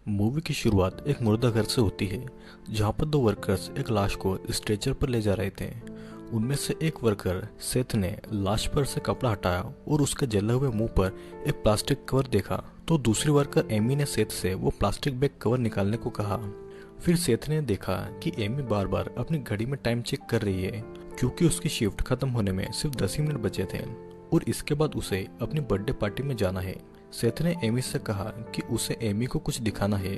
Movie की शुरुआत एक मुर्दा घर से होती है जहां पर दो वर्कर्स एक लाश को स्ट्रेचर पर ले जा रहे थे। उनमें से एक वर्कर सेथ ने लाश पर से कपड़ा हटाया और उसके जले हुए मुंह पर एक प्लास्टिक कवर देखा, तो दूसरी वर्कर एमी ने सेथ से वो प्लास्टिक बैग कवर निकालने को कहा। फिर सेथ ने देखा कि एमी बार बार अपनी घड़ी में टाइम चेक कर रही है क्योंकि उसकी शिफ्ट खत्म होने में सिर्फ 10 ही मिनट बचे थे और इसके बाद उसे अपनी बर्थडे पार्टी में जाना है। सेथ ने एमी से कहा कि उसे एमी को कुछ दिखाना है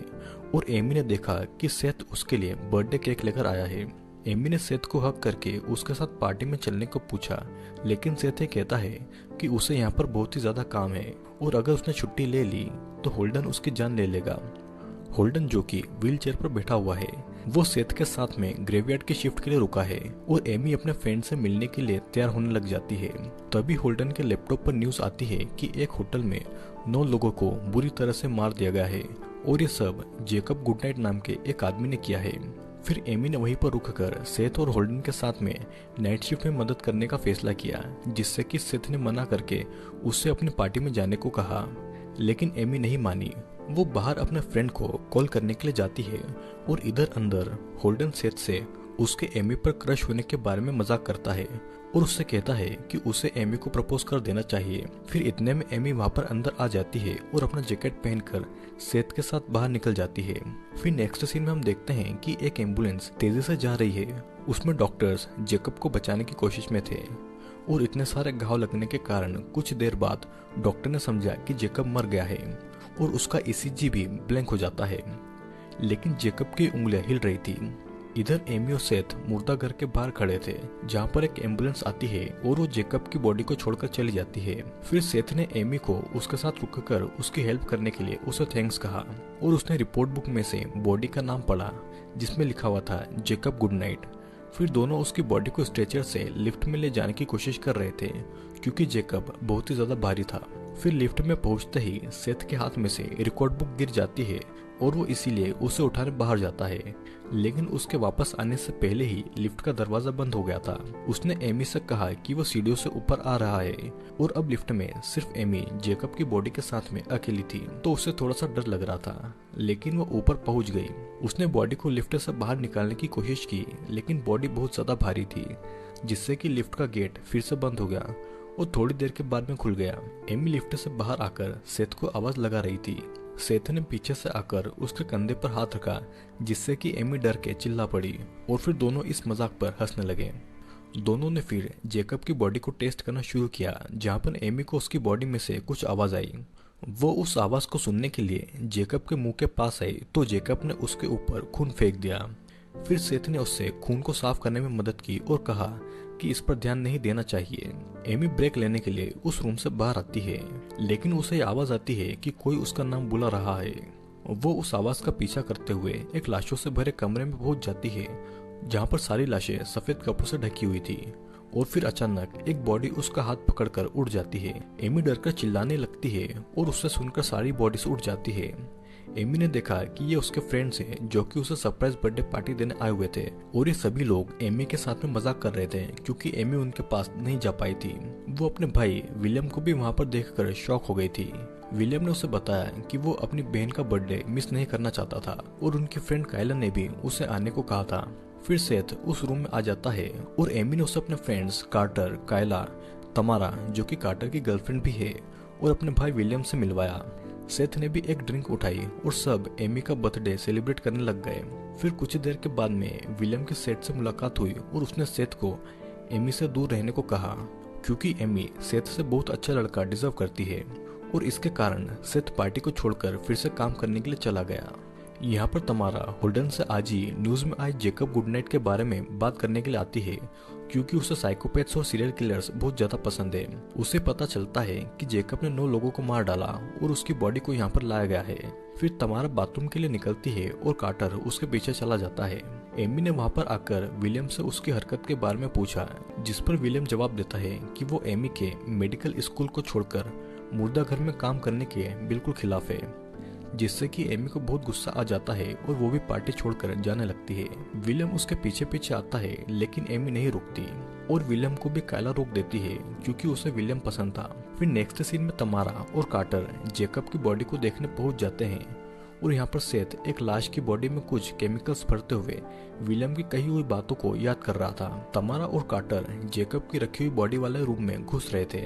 और एमी ने देखा कि सेथ उसके लिए बर्थडे केक लेकर आया है। एमी ने सेथ को हक करके उसके साथ पार्टी में चलने को पूछा, लेकिन सेथ कहता है कि उसे यहाँ पर बहुत ही ज्यादा काम है और अगर उसने छुट्टी ले ली तो होल्डन उसकी जान ले लेगा। होल्डन जो कि व्हील चेयर पर बैठा हुआ है, वो सेथ के साथ में ग्रेवयार्ड की शिफ्ट के लिए रुका है और एमी अपने फ्रेंड से मिलने के लिए तैयार होने लग जाती है। तभी होल्डन के लैपटॉप पर न्यूज आती है कि एक होटल में 9 लोगों को बुरी तरह से मार दिया गया है और ये सब जेकब गुडनाइट नाम के एक आदमी ने किया है। फिर एमी ने वहीं पर रुककर सेथ और होल्डन के साथ में नाइट शिफ्ट में मदद करने का फैसला किया, जिससे कि सेथ ने मना करके उससे अपनी पार्टी में जाने को कहा, लेकिन एमी नहीं मानी। वो बाहर अपने फ्रेंड को कॉल करने के लिए जाती है और इधर अंदर होल्डन सेथ से उसके एमी पर क्रश होने के बारे में मजाक करता है और उससे कहता है कि उसे एमी को प्रपोज कर देना चाहिए। फिर इतने में एमी वहां पर अंदर आ जाती है और अपना जैकेट पहनकर सेथ के साथ बाहर निकल जाती है। फिर नेक्स्ट सीन में हम देखते हैं कि एक एम्बुलेंस तेजी से जा रही है। उसमें डॉक्टर्स जेकब को बचाने की कोशिश में थे और इतने सारे घाव लगने के कारण कुछ देर बाद डॉक्टर ने समझा कि जेकब मर गया है और उसका ईसीजी भी ब्लैंक हो जाता है, लेकिन जेकब की उंगलियां हिल रही थी। इधर एमी और सेथ मुर्दा घर के बाहर खड़े थे जहां पर एक एम्बुलेंस आती है और वो जेकब की बॉडी को छोड़कर चली जाती है। फिर सेथ ने एमी को उसके साथ रुककर उसकी हेल्प करने के लिए उसे थैंक्स कहा और उसने रिपोर्ट बुक में से बॉडी का नाम पढ़ा जिसमें लिखा हुआ था जेकब गुडनाइट। फिर दोनों उसकी बॉडी को स्ट्रेचर से लिफ्ट में ले जाने की कोशिश कर रहे थे क्योंकि जेकब बहुत ही ज्यादा भारी था। फिर लिफ्ट में पहुंचते ही सेथ के हाथ में से रिकॉर्ड बुक गिर जाती है और वो इसीलिए उसे उठाने बाहर जाता है, लेकिन उसके वापस आने से पहले ही लिफ्ट का दरवाजा बंद हो गया था। उसने एमी से कहा कि वो सीढ़ियों से ऊपर आ रहा है और अब लिफ्ट में सिर्फ एमी जेकब की बॉडी के साथ में अकेली थी, तो उसे थोड़ा सा डर लग रहा था, लेकिन वो ऊपर पहुंच गई। उसने बॉडी को लिफ्ट से बाहर निकालने की कोशिश की, लेकिन बॉडी बहुत ज्यादा भारी थी, जिससे कि लिफ्ट का गेट फिर से बंद हो गया और थोड़ी देर के बाद में खुल गया। एमी लिफ्ट से बाहर आकर सेथ को आवाज लगा रही थी। सेथ ने पीछे से आकर उसके कंधे पर हाथ रखा, जिससे कि एमी डर के चिल्ला पड़ी और फिर दोनों इस मजाक पर हंसने लगे। दोनों ने फिर जेकब की बॉडी को टेस्ट करना शुरू किया, जहां पर एमी को उसकी बॉडी में से कुछ आवाज आई। वो उस आवाज को सुनने के लिए जेकब के मुंह के पास आई तो जेकब ने उसके ऊपर खून फेंक दिया। फिर सेथ ने उससे खून को साफ करने में मदद की और कहा कि इस पर ध्यान नहीं देना चाहिए। एमी ब्रेक लेने के लिए उस रूम से बाहर आती है, लेकिन उसे आवाज आती है कि कोई उसका नाम बुला रहा है। वो उस आवाज का पीछा करते हुए एक लाशों से भरे कमरे में पहुंच जाती है, जहां पर सारी लाशें सफेद कपड़ों से ढकी हुई थी और फिर अचानक एक बॉडी उसका हाथ पकड़कर उड़ जाती है। एमी डरकर चिल्लाने लगती है और उससे सुनकर सारी बॉडीज उड़ जाती है। एमी ने देखा कि ये उसके फ्रेंड्स हैं जो कि उसे सरप्राइज बर्थडे पार्टी देने आए हुए थे और ये सभी लोग एमी के साथ में मजाक कर रहे थे क्योंकि एमी उनके पास नहीं जा पाई थी। वो अपने भाई विलियम को भी वहां पर देखकर शॉक हो गई थी। विलियम ने उसे बताया कि वो अपनी बहन का बर्थडे मिस नहीं करना चाहता था और उनकी फ्रेंड कायला ने भी उसे आने को कहा था। फिर सेथ उस रूम में आ जाता है और एमी ने उसे अपने फ्रेंड्स कार्टर, कायला, तमारा जो कि कार्टर की गर्लफ्रेंड भी है और अपने भाई विलियम से मिलवाया। सेथ ने भी एक ड्रिंक उठाई और सब एमी का बर्थडे सेलिब्रेट करने लग गए। फिर कुछ देर के बाद में विलियम के सेथ से मुलाकात हुई और उसने सेथ को एमी से दूर रहने को कहा क्योंकि एमी सेथ से बहुत अच्छा लड़का डिजर्व करती है और इसके कारण सेथ पार्टी को छोड़कर फिर से काम करने के लिए चला गया। यहाँ पर तमारा होल्डन से आज ही न्यूज में आए जेकब गुडनाइट के बारे में बात करने के लिए आती है क्योंकि उसे साइकोपैथ्स और सीरियल किलर्स बहुत ज्यादा पसंद है। उसे पता चलता है कि जेकब ने 9 लोगों को मार डाला और उसकी बॉडी को यहाँ पर लाया गया है। फिर तमारा बाथरूम के लिए निकलती है और कार्टर उसके पीछे चला जाता है। एमी ने वहां पर आकर विलियम से उसकी हरकत के बारे में पूछा, जिस पर विलियम जवाब देता है कि वो एमी के मेडिकल स्कूल को छोड़कर मुर्दा घर में काम करने के बिल्कुल खिलाफ है, जिससे कि एमी को बहुत गुस्सा आ जाता है और वो भी पार्टी छोड़कर जाने लगती है। विलियम उसके पीछे पीछे आता है, लेकिन एमी नहीं रुकती और विलियम को भी कायला रोक देती है क्योंकि उसे विलियम पसंद था। फिर नेक्स्ट सीन में तमारा और कार्टर जेकब की बॉडी को देखने पहुंच जाते हैं और यहाँ पर सेथ एक लाश की बॉडी में कुछ केमिकल्स भरते हुए विलियम की कही हुई बातों को याद कर रहा था। तमारा और कार्टर जेकब की रखी हुई बॉडी वाले रूम में घुस रहे थे,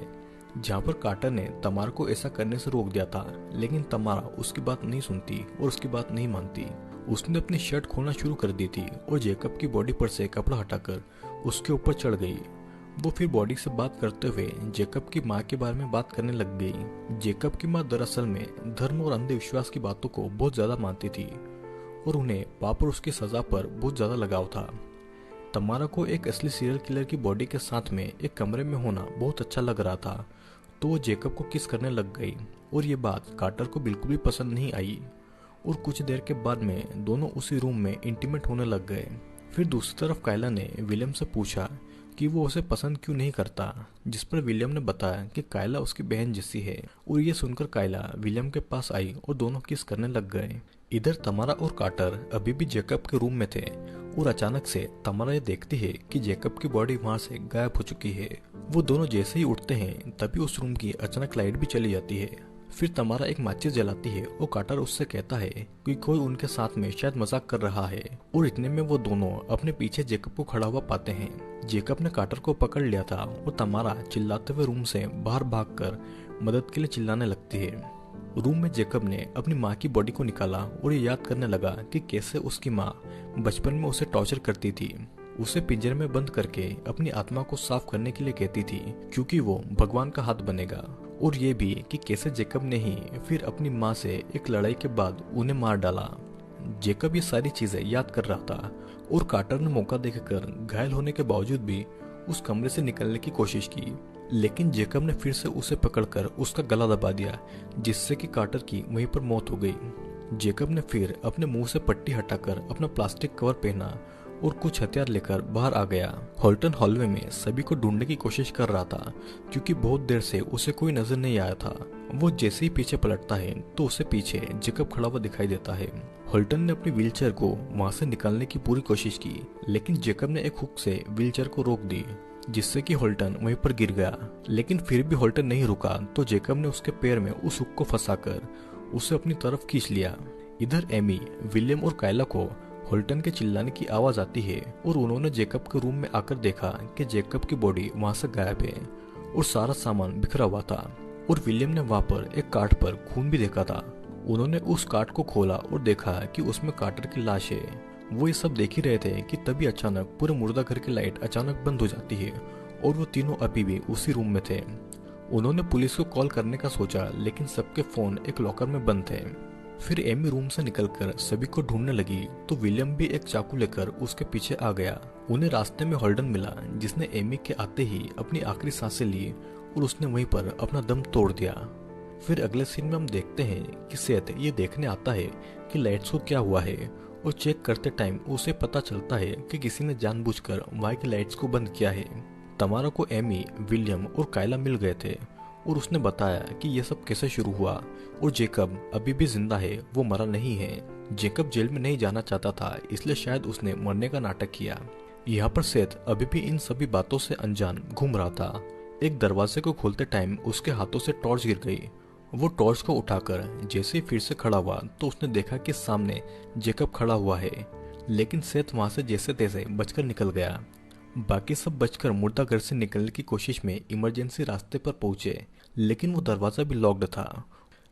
जहाँ पर कार्टर ने तमारा को ऐसा करने से रोक दिया था, लेकिन तमारा उसकी बात नहीं सुनती और उसकी बात नहीं मानती। उसने अपनी शर्ट खोलना शुरू कर दी थी और जेकब की बॉडी पर से कपड़ा हटाकर उसके ऊपर चढ़ गई। वो फिर बॉडी से बात करते हुए जेकब की माँ के बारे में बात करने लग गई। जेकब की माँ दरअसल में धर्म और अंधविश्वास की बातों को बहुत ज्यादा मानती थी और उन्हें पाप और उसकी सजा पर बहुत ज्यादा लगाव था। तमारा को एक असली सीरियल किलर की बॉडी के साथ में एक कमरे में होना बहुत अच्छा लग रहा था, तो वो जेकब को किस करने लग गई और ये बात कार्टर को बिल्कुल भी पसंद नहीं आई और कुछ देर के बाद में दोनों उसी रूम में इंटीमेट होने लग गए। फिर दूसरी तरफ कायला ने विलियम से पूछा कि वो उसे पसंद क्यों नहीं करता, जिस पर विलियम ने बताया कि कायला उसकी बहन जैसी है और ये सुनकर कायला विलियम के पास आई और दोनों किस करने लग गए। इधर तमारा और कार्टर अभी भी जेकब के रूम में थे और अचानक से तमारा ये देखती है कि जेकब की बॉडी वहां से गायब हो चुकी है। वो दोनों जैसे ही उठते हैं तभी उस रूम की अचानक लाइट भी चली जाती है। फिर तमारा एक माचिस जलाती है और कार्टर उससे कहता है कि कोई उनके साथ में शायद मजाक कर रहा है और इतने में वो दोनों अपने पीछे जेकब को खड़ा हुआ पाते हैं। जेकब ने कार्टर को पकड़ लिया था और तमारा चिल्लाते हुए रूम से बाहर भागकर मदद के लिए चिल्लाने लगती है। रूम में जेकब ने अपनी माँ की बॉडी को निकाला और ये याद करने लगा कि कैसे उसकी माँ बचपन में उसे टॉर्चर करती थी, उसे पिंजरे में बंद करके अपनी आत्मा को साफ करने के लिए कहती थी क्योंकि वो भगवान का हाथ बनेगा, और ये भी कि कैसे जेकब ने ही फिर अपनी माँ से एक लड़ाई के बाद उन्हें मार डाला। जेकब ये सारी चीजें याद कर रहा था और कार्टर ने मौका देखकर घायल होने के बावजूद भी उस कमरे से निकलने की कोशिश की, लेकिन जेकब ने फिर से उसे पकड़कर उसका गला दबा दिया, जिससे कि कार्टर की वहीं पर मौत हो गई। जेकब ने फिर अपने मुंह से पट्टी हटाकर अपना प्लास्टिक कवर पहना और कुछ हथियार लेकर बाहर आ गया। होल्टन हॉलवे में सभी को ढूंढने की कोशिश कर रहा था क्योंकि बहुत देर से उसे कोई नजर नहीं आया था। वो जैसे ही पीछे पलटता है तो उसे पीछे जेकब खड़ा हुआ दिखाई देता है। होल्टन ने अपनी व्हीलचेयर को वहां से निकालने की पूरी कोशिश की, लेकिन जेकब ने एक हुक से व्हीलचेयर को रोक दी, जिससे कि होल्टन वहीं पर गिर गया। लेकिन फिर भी होल्टन नहीं रुका तो जेकब ने उसके पैर में उस हुक को फंसाकर उसे अपनी तरफ खींच लिया। इधर एमी, विलियम और कायला को होल्टन के चिल्लाने की आवाज आती है और उन्होंने जेकब के रूम में आकर देखा कि जेकब की बॉडी वहां से गायब है और सारा सामान बिखरा हुआ था, और विलियम ने वहां पर एक कार्ड पर खून भी देखा था। उन्होंने उस कार्ड को खोला और देखा कि उसमें कार्टर की लाश है। वो ये सब देख ही रहे थे कि तभी अचानक पूरे मुर्दा घर की लाइट अचानक बंद हो जाती है और वो तीनों अभी भी उसी रूम में थे। उन्होंने पुलिस को कॉल करने का सोचा, लेकिन सबके फोन एक लॉकर में बंद थे। फिर एमी रूम से निकलकर सभी को ढूंढने लगी तो विलियम भी एक चाकू लेकर उसके पीछे आ गया। उन्हें रास्ते में होल्डन मिला, जिसने एमी के आते ही अपनी आखिरी सांसें ली और उसने वहीं पर अपना दम तोड़ दिया। फिर अगले सीन में हम देखते हैं कि सेथ ये देखने आता है कि लाइट्स को क्या हुआ है, और चेक करते टाइम उसे पता चलता है कि किसी ने जानबूझकर वहां की लाइट्स को बंद किया है। तमारा को एमी, विलियम और कायला मिल गए थे और उसने बताया कि यह सब कैसे शुरू हुआ और जेकब अभी भी जिंदा है, वो मरा नहीं है। जेकब जेल में नहीं जाना चाहता था, इसलिए शायद उसने मरने का नाटक किया। यहाँ पर सेथ अभी भी इन सभी बातों से अनजान घूम रहा था। एक दरवाजे को खोलते टाइम उसके हाथों से टॉर्च गिर गई। वो टॉर्च को उठाकर जैसे ही फिर से खड़ा हुआ तो उसने देखा कि सामने जेकब खड़ा हुआ है, लेकिन सेथ वहां से जैसे तैसे बचकर निकल गया। बाकी सब बचकर मुर्दा घर से निकलने की कोशिश में इमरजेंसी रास्ते पर पहुंचे, लेकिन वो दरवाजा भी लॉक्ड था।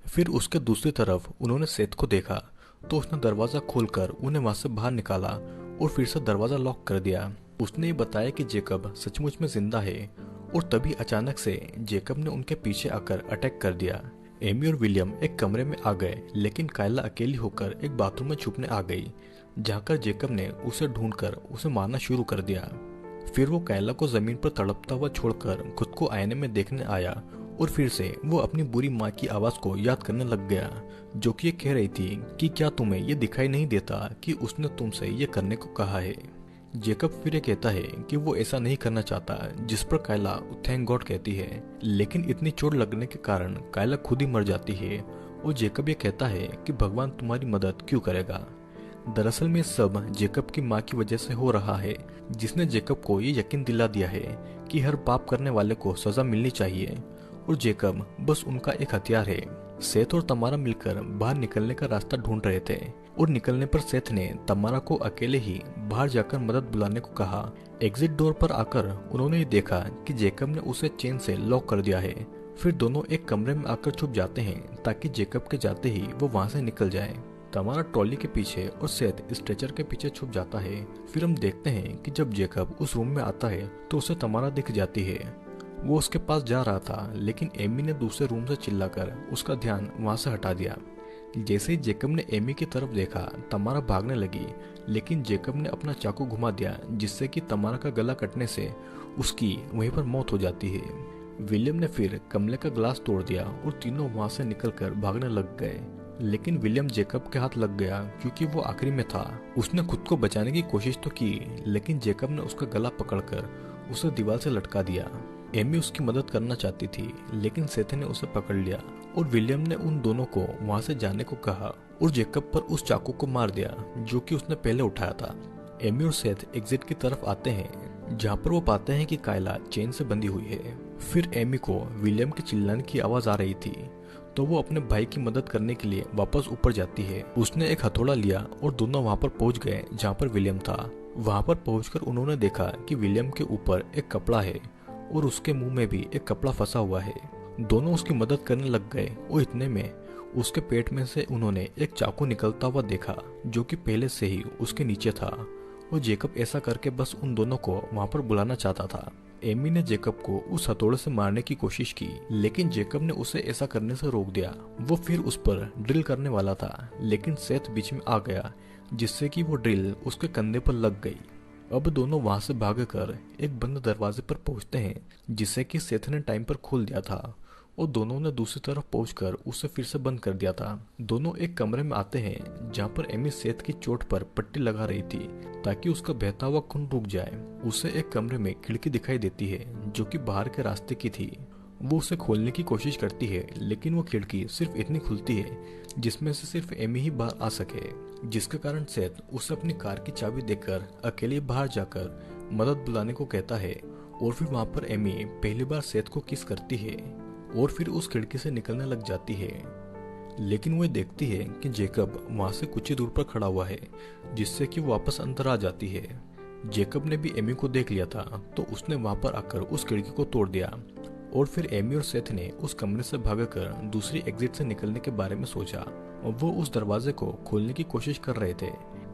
फिर उसके दूसरी तरफ उन्होंने सेथ को देखा तो उसने दरवाजा खोलकर उन्हें वहां से बाहर निकाला और फिर से दरवाजा लॉक कर दिया। उसने ये बताया कि जेकब सचमुच में जिंदा है, और तभी अचानक से जेकब ने उनके पीछे आकर अटैक कर दिया। एमी और विलियम एक कमरे में आ गए, लेकिन कायला अकेली होकर एक बाथरूम में छुपने आ गई, जहाँ कर जेकब ने उसे ढूंढकर उसे मारना शुरू कर दिया। फिर वो कायला को जमीन पर तड़पता हुआ छोड़कर खुद को आईने में देखने आया और फिर से वो अपनी बुरी माँ की आवाज को याद करने लग गया, जो कि ये कह रही थी कि क्या तुम्हें ये दिखाई नहीं देता कि उसने तुमसे ये करने को कहा है। जेकब फिर ये कहता है कि वो ऐसा नहीं करना चाहता, जिस पर कायला थैंक गॉड कहती है, लेकिन इतनी चोट लगने के कारण कायला खुद ही मर जाती है और जेकब ये कहता है कि भगवान तुम्हारी मदद क्यों करेगा। दरअसल में सब जेकब की माँ की वजह से हो रहा है, जिसने जेकब को ये यकीन दिला दिया है कि हर पाप करने वाले को सजा मिलनी चाहिए और जेकब बस उनका एक हथियार है। सेथ और तमारा मिलकर बाहर निकलने का रास्ता ढूंढ रहे थे और निकलने पर सेथ ने तमारा को अकेले ही बाहर जाकर मदद बुलाने को कहा। एग्जिट डोर पर आकर उन्होंने ये देखा कि जेकब ने उसे चेन से लॉक कर दिया है। फिर दोनों एक कमरे में आकर छुप जाते हैं ताकि जेकब के जाते ही वो वहां से निकल जाए। तमारा ट्रॉली के पीछे और सेथ स्ट्रेचर के पीछे छुप जाता है। फिर हम देखते हैं कि जब जेकब उस रूम में आता है तो उसे तमारा दिख जाती है। वो उसके पास जा रहा था, लेकिन एमी ने दूसरे रूम से चिल्लाकर उसका ध्यान वहां से हटा दिया। जैसे ही जेकब ने एमी की तरफ देखा, तमारा भागने लगी, लेकिन जेकब ने अपना चाकू घुमा दिया, जिससे कि तमारा का गला कटने से उसकी वहीं पर मौत हो जाती है। विलियम ने फिर कमरे का ग्लास तोड़ दिया और तीनों वहां से निकलकर भागने लग गए। लेकिन विलियम जेकब के हाथ लग गया क्योंकि वो आखिरी में था। उसने खुद को बचाने की कोशिश तो की, लेकिन जेकब ने उसका गला पकड़कर उसे दीवार से लटका दिया। एमी उसकी मदद करना चाहती थी, लेकिन सेथ ने उसे पकड़ लिया और विलियम ने उन दोनों को वहां से जाने को कहा और जेकब पर उस चाकू को मार दिया जो कि उसने पहले उठाया था। एमी और सेथ एग्जिट की तरफ आते हैं, जहाँ पर वो पाते हैं कि कायला चेन से बंधी हुई है। फिर एमी को विलियम के चिल्लाने की आवाज आ रही थी, तो वो अपने भाई की मदद करने के लिए वापस ऊपर जाती है। उसने एक हथौड़ा लिया और दोनों वहां पर पहुंच गए जहाँ पर विलियम था। वहां पर पहुंचकर उन्होंने देखा कि विलियम के ऊपर एक कपड़ा है और उसके मुंह में भी एक कपड़ा फंसा हुआ है। दोनों उसकी मदद करने लग गए और इतने में उसके पेट में से उन्होंने एक चाकू निकलता हुआ देखा जो कि पहले से ही उसके नीचे था। और जेकब ऐसा करके बस उन दोनों को वहां पर बुलाना चाहता था। एमी ने जेकब को उस हथौड़े से मारने की कोशिश की, लेकिन जेकब ने उसे ऐसा करने से रोक दिया। वो फिर उस पर ड्रिल करने वाला था, लेकिन सेथ बीच में आ गया, जिससे कि वो ड्रिल उसके कंधे पर लग गई। अब दोनों वहां से भागकर एक बंद दरवाजे पर पहुंचते हैं, जिसे कि सेथ ने टाइम पर खोल दिया था और दोनों ने दूसरी तरफ पहुंचकर उसे फिर से बंद कर दिया था। दोनों एक कमरे में आते हैं जहां पर एमी सेथ की चोट पर पट्टी लगा रही थी ताकि उसका बहता हुआ खून रुक जाए। उसे एक कमरे में खिड़की दिखाई देती है जो कि बाहर के रास्ते की थी। वो उसे खोलने की कोशिश करती है, लेकिन वो खिड़की सिर्फ इतनी खुलती है जिसमें से सिर्फ एमी ही बाहर आ सके, जिसके कारण सेथ उसे अपनी कार की चाबी देकर अकेले बाहर जाकर मदद बुलाने को कहता है। और फिर वहां पर एमी पहली बार सेथ को किस करती है और फिर उस खिड़की से निकलने लग जाती है। लेकिन वो देखती है कि जेकब वहां से कुछ ही दूर पर खड़ा हुआ है, जिससे कि वो वापस अंदर आ जाती है। जेकब ने भी एमी को देख लिया था, तो उसने वहां पर आकर उस खिड़की को तोड़ दिया और फिर एमी और सेथ ने उस कमरे से भागकर दूसरी एग्जिट से निकलने के बारे में सोचा। और वो उस दरवाजे को खोलने की कोशिश कर रहे थे,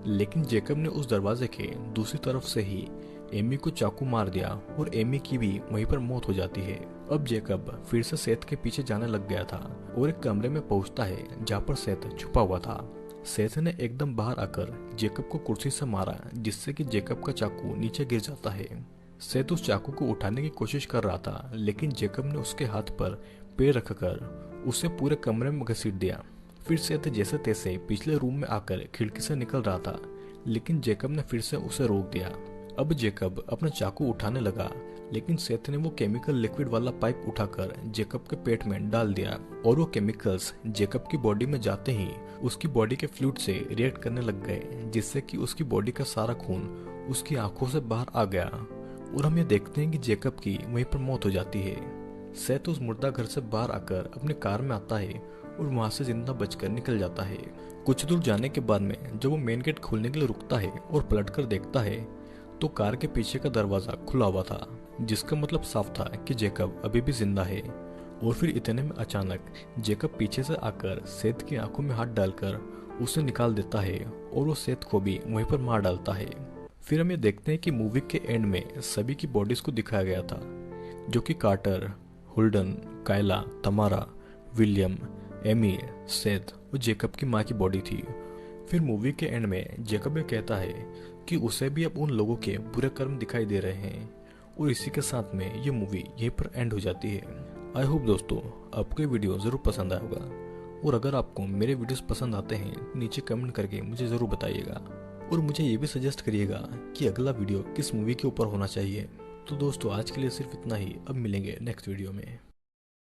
लेकिन जेकब ने उस दरवाजे के दूसरी तरफ से ही एमी को चाकू मार दिया और एमी की भी वहीं पर मौत हो जाती है। अब जेकब फिर से सेथ के पीछे जाने लग गया था और एक कमरे में पहुंचता है जहाँ पर सेथ छुपा हुआ था। सेथ ने एकदम बाहर आकर जेकब को कुर्सी से मारा, जिससे कि जेकब का चाकू नीचे गिर जाता है। सेथ उस चाकू को उठाने की कोशिश कर रहा था, लेकिन जेकब ने उसके हाथ पर पैर रखकर उसे पूरे कमरे में घसीट दिया। फिर सेथ जैसे तैसे पिछले रूम में आकर खिड़की से निकल रहा था, लेकिन जेकब ने फिर से उसे रोक दिया। अब जेकब अपना चाकू उठाने लगा, लेकिन सेथ ने वो केमिकल लिक्विड वाला पाइप उठाकर जेकब के पेट में डाल दिया और वो केमिकल्स जेकब की बॉडी में जाते ही उसकी बॉडी के फ्लूइड से रिएक्ट करने लग गए, जिससे कि उसकी बॉडी का सारा खून उसकी आंखों से बाहर आ गया और हम ये देखते हैं कि जेकब की वहीं पर मौत हो जाती है। सेथ उस मुर्दा घर से बाहर आकर अपने कार में आता है और वहां से जिंदा बचकर निकल जाता है। कुछ दूर जाने के बाद में जब वो मेन गेट खोलने के लिए रुकता है और पलटकर देखता है तो कार के पीछे का दरवाजा खुला हुआ था, जिसका मतलब साफ था कि जेकब अभी भी जिंदा है। और फिर इतने में अचानक जेकब पीछे से आकर सेथ की आंखों में हाथ डालकर उसे निकाल देता है और वो सेथ को भी वहीं पर मार डालता है। फिर हम ये देखते हैं कि मूवी के एंड में सभी की बॉडीज को दिखाया गया था, जो कि कार्टर, होल्डन, कायला, तमारा, विलियम, एमी, सेथ और जेकब की माँ की बॉडी थी। फिर मूवी के एंड में जेकब ये कहता है कि उसे भी अब उन लोगों के बुरे कर्म दिखाई दे रहे हैं और इसी के साथ में ये मूवी यहीं पर एंड हो जाती है। आई होप दोस्तों आपको ये वीडियो ज़रूर पसंद आया होगा, और अगर आपको मेरे वीडियोस पसंद आते हैं तो नीचे कमेंट करके मुझे ज़रूर बताइएगा और मुझे ये भी सजेस्ट करिएगा कि अगला वीडियो किस मूवी के ऊपर होना चाहिए। तो दोस्तों आज के लिए सिर्फ इतना ही, अब मिलेंगे नेक्स्ट वीडियो में।